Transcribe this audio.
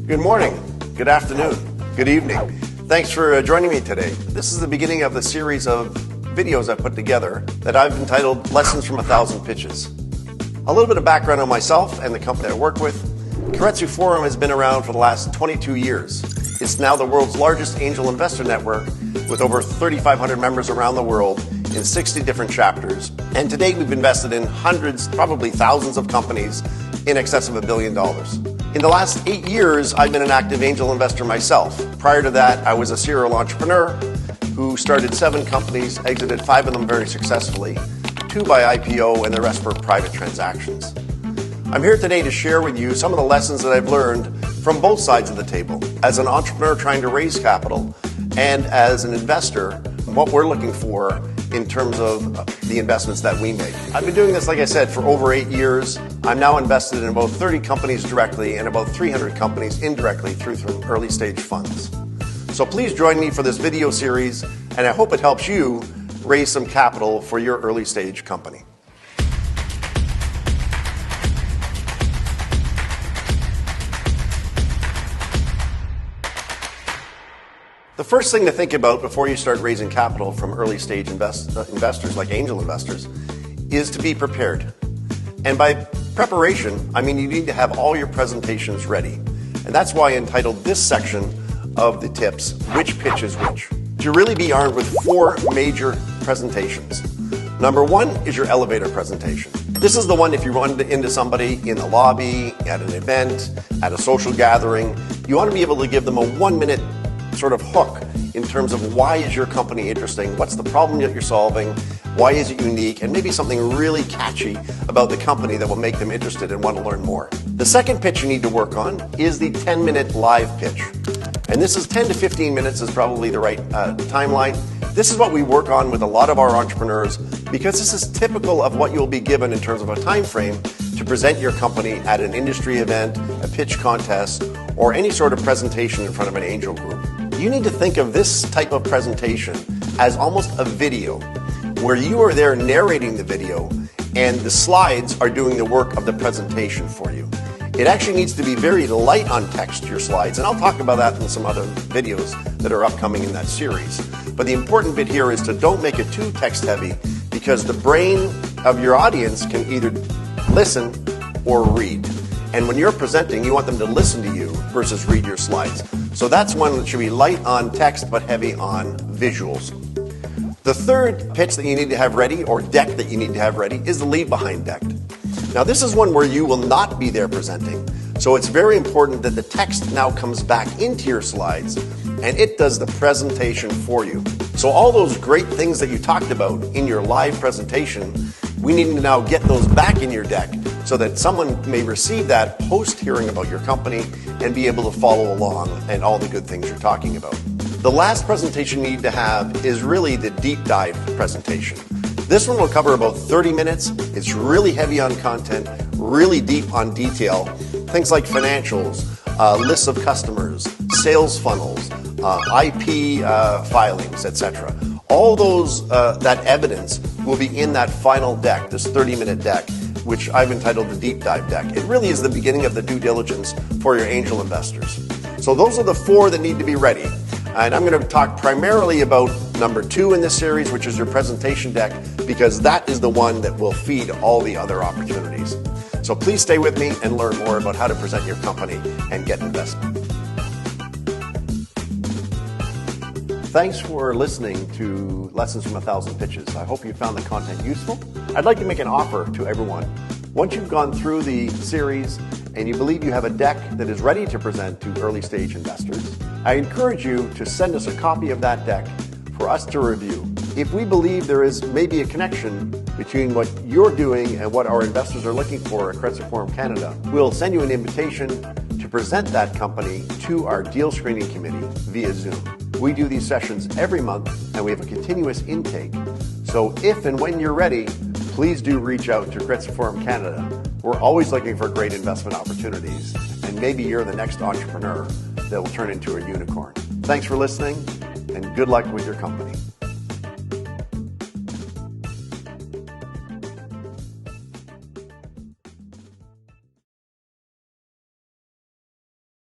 Good morning, good afternoon, good evening. Thanks for joining me today. This is the beginning of the series of videos I've put together that I've entitled Lessons from 1,000 Pitches. A little bit of background on myself and the company I work with. Keiretsu Forum has been around for the last 22 years. It's now the world's largest angel investor network with over 3,500 members around the world in 60 different chapters. And to date, we've invested in hundreds, probably thousands of companies in excess of $1 billion. In the last 8 years, I've been an active angel investor myself. Prior to that, I was a serial entrepreneur who started 7 companies, exited 5 of them very successfully, 2 by IPO and the rest were private transactions. I'm here today to share with you some of the lessons that I've learned from both sides of the table, as an entrepreneur trying to raise capital and as an investor, what we're looking for in terms of the investments that we make. I've been doing this, like I said, for over 8 years. I'm now invested in about 30 companies directly and about 300 companies indirectly through early stage funds. So please join me for this video series, and I hope it helps you raise some capital for your early stage company. The first thing to think about before you start raising capital from early stage investors like angel investors is to be prepared. And by preparation, I mean you need to have all your presentations ready. And that's why I entitled this section of the tips, Which Pitch is Which? To really be armed with 4 major presentations. Number 1 is your elevator presentation. This is the one if you run into somebody in the lobby, at an event, at a social gathering, you want to be able to give them a 1-minute sort of hook in terms of why is your company interesting, what's the problem that you're solving, why is it unique, and maybe something really catchy about the company that will make them interested and want to learn more. The second pitch you need to work on is the 10-minute live pitch. And this is 10 to 15 minutes is probably the right timeline. This is what we work on with a lot of our entrepreneurs because this is typical of what you'll be given in terms of a time frame to present your company at an industry event, a pitch contest, or any sort of presentation in front of an angel group. You need to think of this type of presentation as almost a video where you are there narrating the video and the slides are doing the work of the presentation for you. It actually needs to be very light on text, your slides, and I'll talk about that in some other videos that are upcoming in that series. But the important bit here is to don't make it too text heavy because the brain of your audience can either listen or read. And when you're presenting, you want them to listen to you versus read your slides. So that's one that should be light on text but heavy on visuals. The third pitch that you need to have ready, or deck that you need to have ready, is the leave behind deck. Now this is one where you will not be there presenting. So it's very important that the text now comes back into your slides and it does the presentation for you. So all those great things that you talked about in your live presentation, we need to now get those back in your deck so that someone may receive that post hearing about your company and be able to follow along and all the good things you're talking about. The last presentation you need to have is really the deep dive presentation. This one will cover about 30 minutes. It's really heavy on content, really deep on detail. Things like financials, lists of customers, sales funnels, IP filings, etc. All those, that evidence will be in that final deck, this 30-minute deck, which I've entitled the Deep Dive Deck. It really is the beginning of the due diligence for your angel investors. So those are the 4 that need to be ready. And I'm going to talk primarily about number 2 in this series, which is your presentation deck, because that is the one that will feed all the other opportunities. So please stay with me and learn more about how to present your company and get investment. Thanks for listening to Lessons from 1,000 Pitches. I hope you found the content useful. I'd like to make an offer to everyone. Once you've gone through the series and you believe you have a deck that is ready to present to early stage investors, I encourage you to send us a copy of that deck for us to review. If we believe there is maybe a connection between what you're doing and what our investors are looking for at Keiretsu Forum Canada, we'll send you an invitation to present that company to our deal screening committee via Zoom. We do these sessions every month and we have a continuous intake. So if and when you're ready, please do reach out to Keiretsu Forum Canada. We're always looking for great investment opportunities, and maybe you're the next entrepreneur that will turn into a unicorn. Thanks for listening, and good luck with your company.